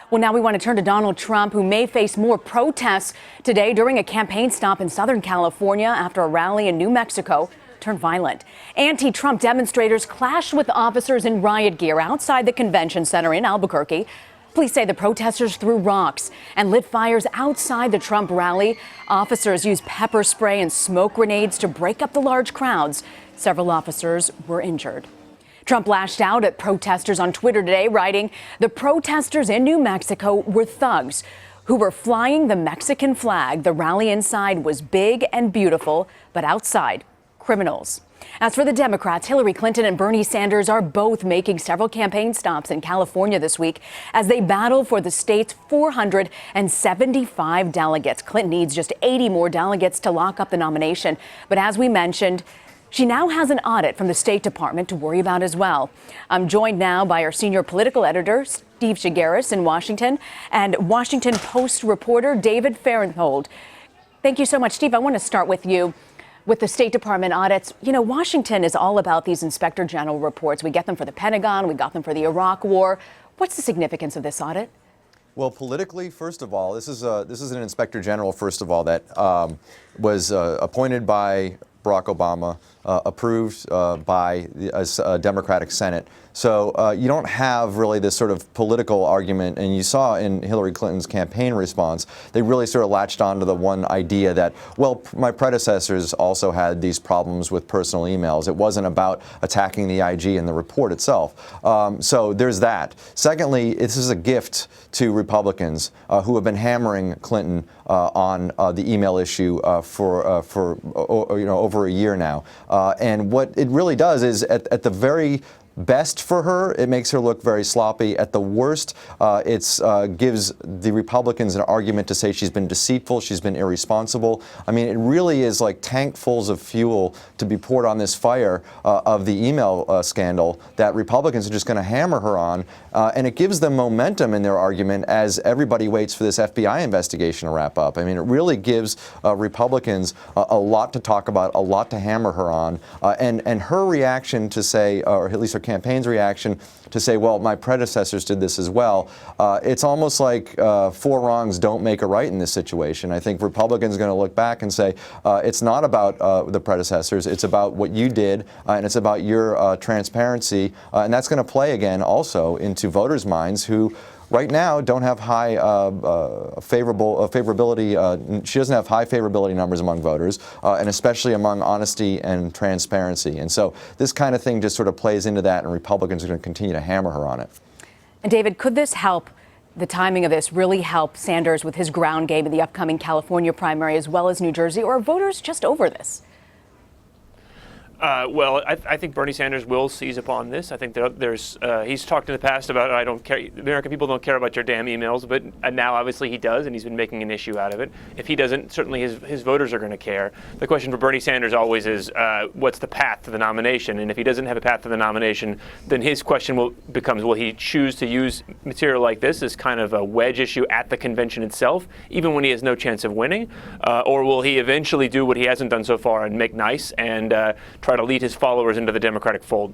Well, now we want to turn to Donald Trump, who may face more protests today during a campaign stop in Southern California after a rally in New Mexico turned violent. Anti-Trump demonstrators clashed with officers in riot gear outside the convention center in Albuquerque. Police say the protesters threw rocks and lit fires outside the Trump rally. Officers used pepper spray and smoke grenades to break up the large crowds. Several officers were injured. Trump lashed out at protesters on Twitter today, writing, "The protesters in New Mexico were thugs who were flying the Mexican flag. The rally inside was big and beautiful, but outside, criminals." As for the Democrats, Hillary Clinton and Bernie Sanders are both making several campaign stops in California this week as they battle for the state's 475 delegates. Clinton needs just 80 more delegates to lock up the nomination. But as we mentioned, she now has an audit from the State Department to worry about as well. I'm joined now by our senior political editor, Steve Shigaris in Washington, and Washington Post reporter David Fahrenthold. Thank you so much, Steve. I want to start with you. With the State Department audits, you know, Washington is all about these Inspector General reports. We get them for the Pentagon. We got them for the Iraq War. What's the significance of this audit? Well, politically, first of all, this is an Inspector General, first of all, that was appointed by Barack Obama, approved by a Democratic Senate. So you don't have really this sort of political argument. And you saw in Hillary Clinton's campaign response, they really sort of latched onto the one idea that, well, my predecessors also had these problems with personal emails. It wasn't about attacking the IG and the report itself. So there's that. Secondly, this is a gift to Republicans who have been hammering Clinton on the email issue for over a year now. And what it really does is at the very best for her, it makes her look very sloppy. At the worst, it gives the Republicans an argument to say she's been deceitful, she's been irresponsible. I mean, it really is like tankfuls of fuel to be poured on this fire of the email scandal that Republicans are just going to hammer her on. And it gives them momentum in their argument as everybody waits for this FBI investigation to wrap up. I mean, it really gives Republicans a lot to talk about, a lot to hammer her on. And her reaction to say, or at least her campaign's reaction to say, well, my predecessors did this as well. It's almost like four wrongs don't make a right in this situation. I think Republicans are going to look back and say, it's not about the predecessors, it's about what you did, and it's about your transparency. And that's going to play again also into voters' minds who right now don't have high favorability. She doesn't have high favorability numbers among voters, and especially among honesty and transparency. And so this kind of thing just sort of plays into that, and Republicans are going to continue to hammer her on it. And David, could this help, the timing of this really help Sanders with his ground game in the upcoming California primary as well as New Jersey, or are voters just over this? Well, I think Bernie Sanders will seize upon this. I think there's he's talked in the past about, I don't care, the American people don't care about your damn emails, but now obviously he does, and he's been making an issue out of it. If he doesn't, certainly his voters are going to care. The question for Bernie Sanders always is, what's the path to the nomination? And if he doesn't have a path to the nomination, then his question becomes, will he choose to use material like this as kind of a wedge issue at the convention itself, even when he has no chance of winning? Or will he eventually do what he hasn't done so far and make nice and try to lead his followers into the Democratic fold?